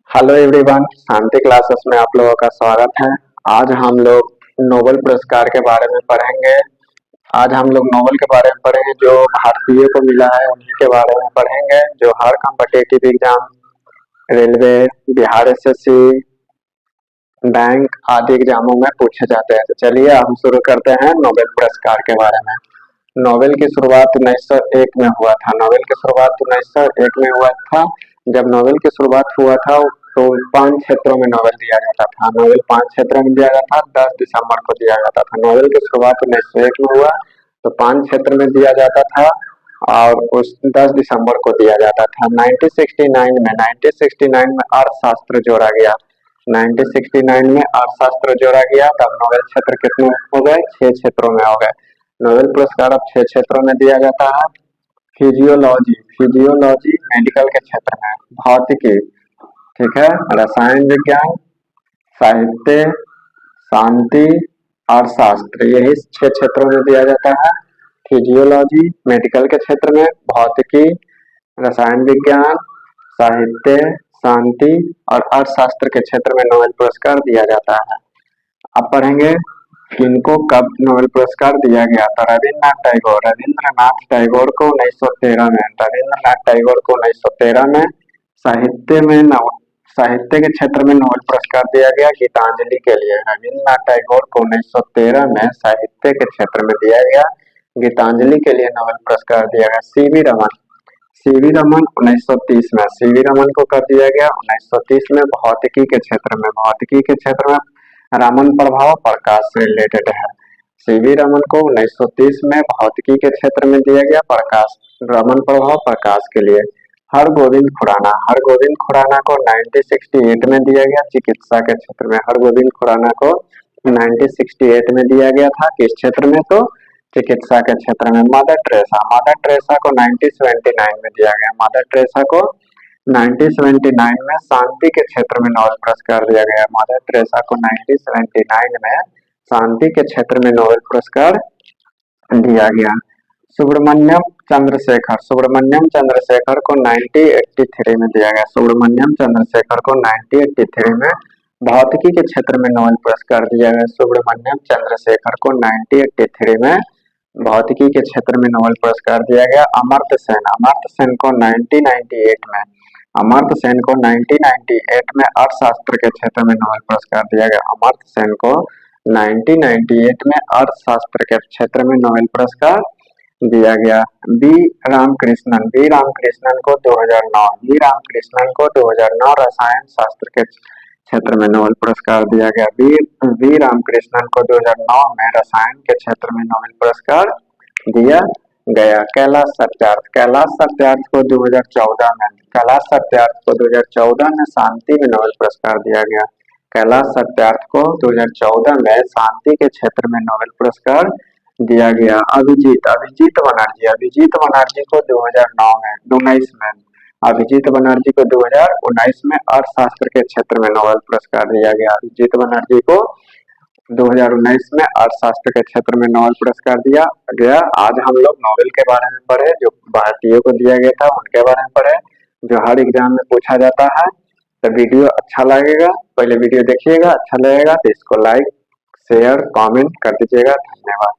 Hello everyone, शांति classes में आप लोगों का स्वागत है। आज हम लोग नोबेल पुरस्कार के बारे में पढ़ेंगे। आज हम लोग नोबेल के बारे में पढ़ेंगे जो भारतीय को मिला है, उन्हीं के बारे में पढ़ेंगे जो हर competitive exam, railway, Bihar SSC, bank आदि एग्जामों में पूछे जाते हैं। तो चलिए हम शुरू करते हैं नोबेल पुरस्कार के बारे में। नोबेल की शुरुआत 1901 में हुआ था। नोबेल की शुरुआत 1901 में हुआ था। जब नोबेल की शुरुआत हुआ था तो 5 क्षेत्रों में नोबेल दिया जाता था। नोबेल 5 क्षेत्रों में दिया जाता था। 10 दिसंबर को दिया जाता था। नोबेल की शुरुआत 1901 में हुआ तो 5 क्षेत्र में दिया जाता था और उस 10 दिसंबर को दिया जाता था। 1969 में अर्थशास्त्र जोड़ा गया। 1969 में अर्थशास्त्र जोड़ा गया तब नोबेल क्षेत्र कितने हो गए? 6 क्षेत्रों में हो गए। नोबेल पुरस्कार अब 6 क्षेत्रों में दिया जाता है। फिजियोलॉजी मेडिकल के क्षेत्र में, भौतिकी, ठीक है, रसायन विज्ञान, साहित्य, शांति, अर्थशास्त्र, यही 6 क्षेत्रों में दिया जाता है। फिजियोलॉजी मेडिकल के क्षेत्र में, भौतिकी, रसायन विज्ञान, साहित्य, शांति और अर्थशास्त्र के क्षेत्र में नोबेल पुरस्कार दिया जाता है। अब पढ़ेंगे किनको कब नोबेल पुरस्कार दिया गया था। रविन्द्रनाथ टैगोर को 1913 में साहित्य के क्षेत्र में नोबेल पुरस्कार दिया गया गीतांजलि के लिए। रविन्द्रनाथ टैगोर को 1913 में साहित्य के क्षेत्र में दिया गया गीतांजलि के लिए नोबेल पुरस्कार दिया गया। सीवी रमन 1930 में, सीवी रमन को कर दिया गया 1930 में भौतिकी के क्षेत्र में। रामन प्रभाव प्रकाश से रिलेटेड है। सीवी रमन को 1930 में भौतिकी के क्षेत्र में दिया गया रामन प्रभाव प्रकाश के लिए। हरगोविंद खुराना को 1968 में दिया गया चिकित्सा के क्षेत्र में। हरगोविंद खुराना को 1968 में दिया गया था, किस क्षेत्र में? तो चिकित्सा के क्षेत्र में। मदर टेरेसा को 1979 में दिया गया। मदर टेरेसा को 1979 में शांति के क्षेत्र में नोबेल पुरस्कार दिया गया। मदर टेरेसा को 1979 में शांति के क्षेत्र में नोबेल पुरस्कार दिया गया। सुब्रमण्यम चंद्रशेखर को 1983 में दिया गया। सुब्रमण्यम चंद्रशेखर को 1983 में भौतिकी के क्षेत्र में नोबेल पुरस्कार दिया गया। सुब्रमण्यम चंद्रशेखर को 1983 में भौतिकी के क्षेत्र में नोबेल पुरस्कार दिया गया। अमर्त्य सेन को 1998 में अर्थशास्त्र के क्षेत्र में नोबेल पुरस्कार दिया गया। अमर्त्य सेन को 1998 में अर्थशास्त्र के क्षेत्र में नोबेल पुरस्कार दिया गया। वी रामकृष्णन को 2009 रसायन शास्त्र के क्षेत्र में नोबेल पुरस्कार दिया गया। वी रामकृष्णन को 2009 में रसायन के क्षेत्र में नोबेल पुरस्कार दिया गया। कैलाश सत्यार्थ को 2014 में शांति में नोबेल पुरस्कार दिया गया। कैलाश सत्यार्थ को 2014 में शांति के क्षेत्र में नोबेल पुरस्कार दिया गया। अभिजीत बनर्जी को 2019 में अभिजीत बनर्जी को 2019 में अर्थशास्त्र के क्षेत्र में नोबेल पुरस्कार दिया गया। अभिजीत बनर्जी को 2019 में अर्थशास्त्र के क्षेत्र में नोबेल पुरस्कार दिया गया। आज हम लोग नोबेल के बारे में पढ़े, जो भारतीयों को दिया गया था उनके बारे में पढ़े, जो हर एग्जाम में पूछा जाता है। तो वीडियो अच्छा लगेगा, पहले वीडियो देखिएगा, अच्छा लगेगा तो इसको लाइक शेयर कमेंट कर दीजिएगा। धन्यवाद।